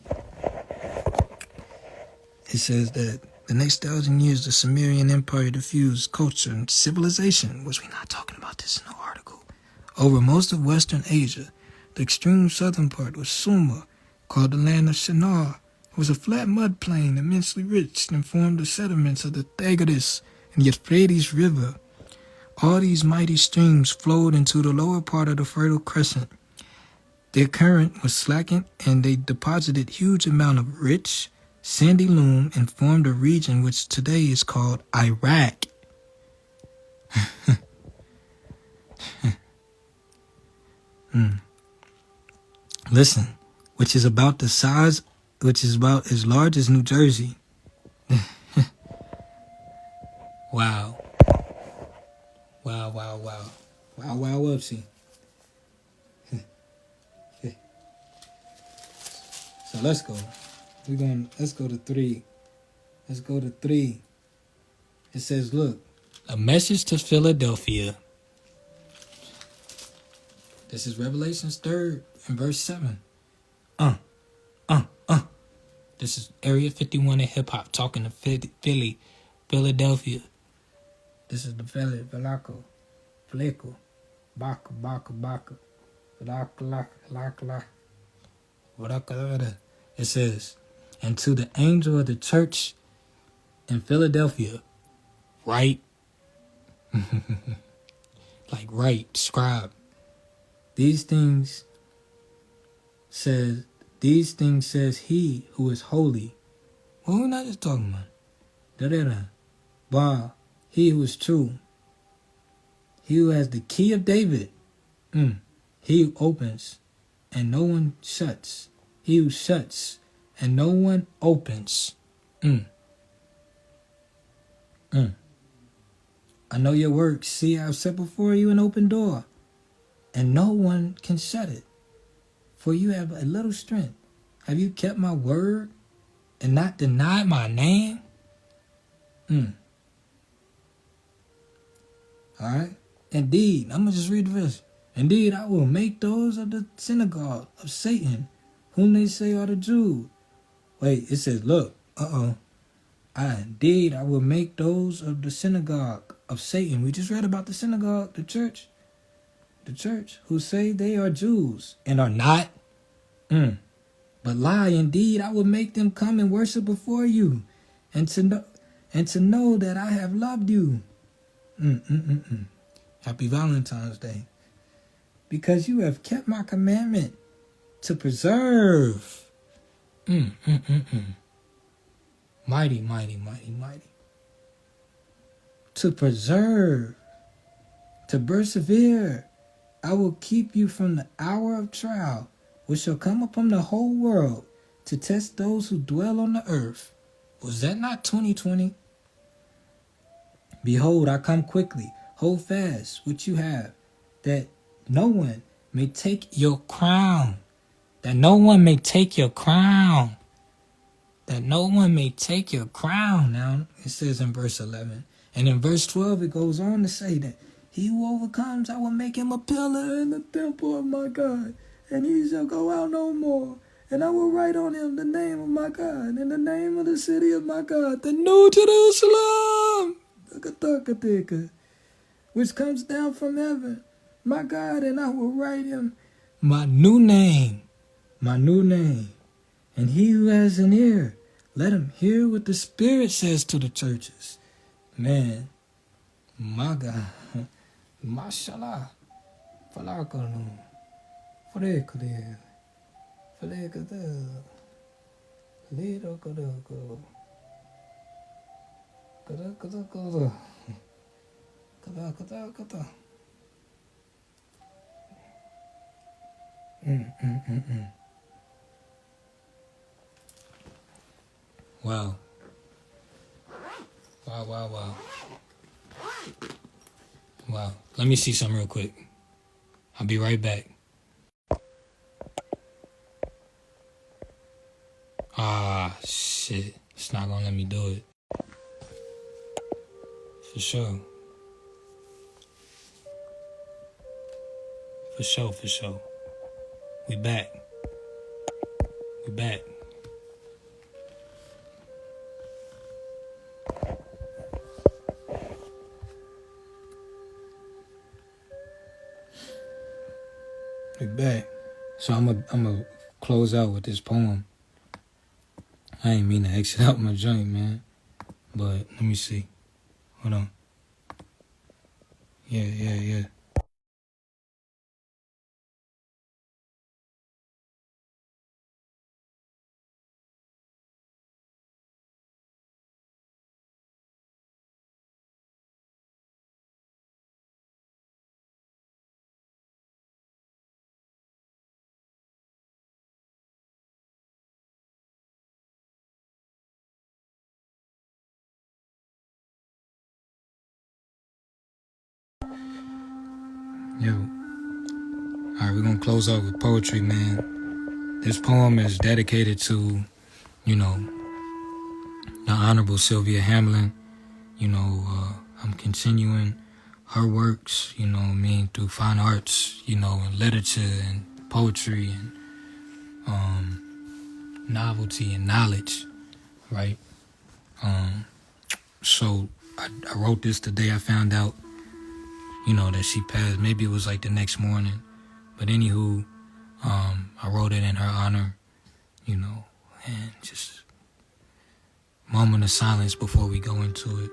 It says that the next 1,000 years, the Sumerian Empire diffused culture and civilization, which we're not talking about this in the article, over most of Western Asia. The extreme southern part was Sumer, called the land of Shinar. It was a flat mud plain, immensely rich, and formed the sediments of the Tigris and the Euphrates River. All these mighty streams flowed into the lower part of the Fertile Crescent. Their current was slackened, and they deposited huge amount of rich, sandy loam and formed a region which today is called Iraq. Listen, which is about as large as New Jersey. Wow. Wow, whoopsie. So let's go. Let's go to 3. Let's go to 3. It says, look, a message to Philadelphia. This is Revelations 3 and verse 7. This is Area 51 in hip hop talking to Philadelphia. This is the Fleco, Baka. It says, and to the angel of the church in Philadelphia, write, like write, scribe. These things says he who is holy. Well, we're not just talking about. Bah, he who is true. He who has the key of David. He who opens and no one shuts. He who shuts and no one opens. I know your works. See, I've set before you an open door, and no one can shut it. For you have a little strength. Have you kept my word and not denied my name? All right. Indeed, I'm going to just read the verse. Indeed, I will make those of the synagogue of Satan, whom they say are the Jews. Wait, it says, look, I will make those of the synagogue of Satan. We just read about the synagogue, the church, who say they are Jews and are not. But lie, indeed, I will make them come and worship before you, and to know that I have loved you. Happy Valentine's Day. Because you have kept my commandment to preserve. Mighty. To preserve, to persevere. I will keep you from the hour of trial, which shall come upon the whole world to test those who dwell on the earth. Was that not 2020? Behold, I come quickly. Hold fast what you have, that no one may take your crown. That no one may take your crown. That no one may take your crown. Now, it says in verse 11. And in verse 12, it goes on to say that he who overcomes, I will make him a pillar in the temple of my God, and he shall go out no more. And I will write on him the name of my God, and the name of the city of my God, the New Jerusalem, which comes down from heaven, my God, and I will write him my new name. And he who has an ear, let him hear what the Spirit says to the churches. Man, my God, mashallah, falakanu, frekle, flekada, lidokadoko, kadakadakada, kadakadakada. Wow. Wow. Let me see something real quick. I'll be right back. Ah, shit. It's not gonna let me do it. For sure. We back. We back. So I'm a close out with this poem. I ain't mean to exit out my joint, man. But let me see. Hold on. Yeah. Yo. Alright, we're gonna close out with poetry, man. This poem is dedicated to, you know, the Honorable Sylvia Hamlin. I'm continuing her works, through fine arts, and literature and poetry and novelty and knowledge, right? So I wrote this the day I found out, that she passed. Maybe it was like the next morning. But anywho, I wrote it in her honor, and just moment of silence before we go into it.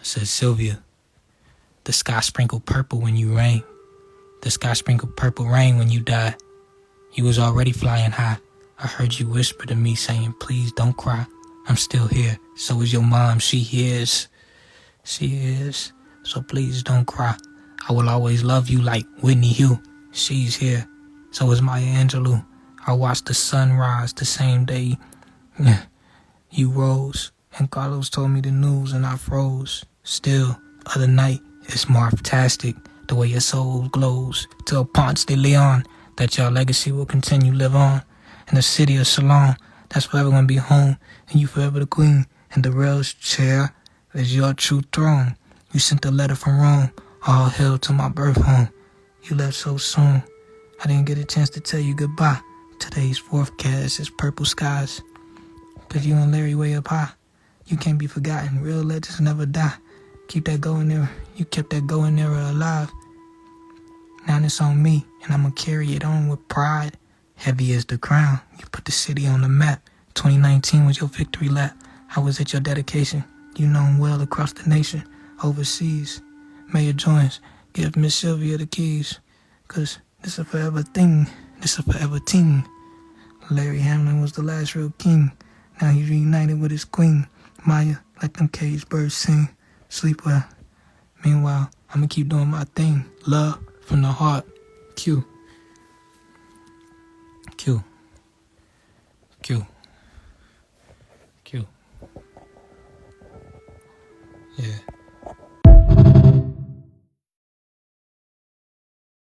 I said, Sylvia, the sky sprinkled purple when you rain. The sky sprinkled purple rain when you died. You was already flying high. I heard you whisper to me saying, please don't cry. I'm still here. So is your mom. She is. She is. So please don't cry. I will always love you like Whitney Hugh. She's here. So is Maya Angelou. I watched the sun rise the same day you rose. And Carlos told me the news and I froze. Still, other night, it's fantastic the way your soul glows. Tell Ponce de Leon that your legacy will continue live on. In the city of Ceylon, that's forever gonna be home. And you forever the queen. And the rail's chair is your true throne. You sent a letter from Rome, all hail to my birth home. You left so soon, I didn't get a chance to tell you goodbye. Today's forecast is purple skies. Cause you and Larry way up high. You can't be forgotten, real legends never die. Keep that going era, you kept that going era alive. Now it's on me, and I'ma carry it on with pride. Heavy as the crown, you put the city on the map. 2019 was your victory lap. I was at your dedication, you known well across the nation, overseas. Mayor Joins, give Miss Sylvia the keys. Cause this a forever thing, this a forever team. Larry Hamlin was the last real king. Now he's reunited with his queen. Maya, let them caged birds sing. Sleep well. Meanwhile, I'ma keep doing my thing. Love from the heart. Q. Q. Q. Q. Yeah.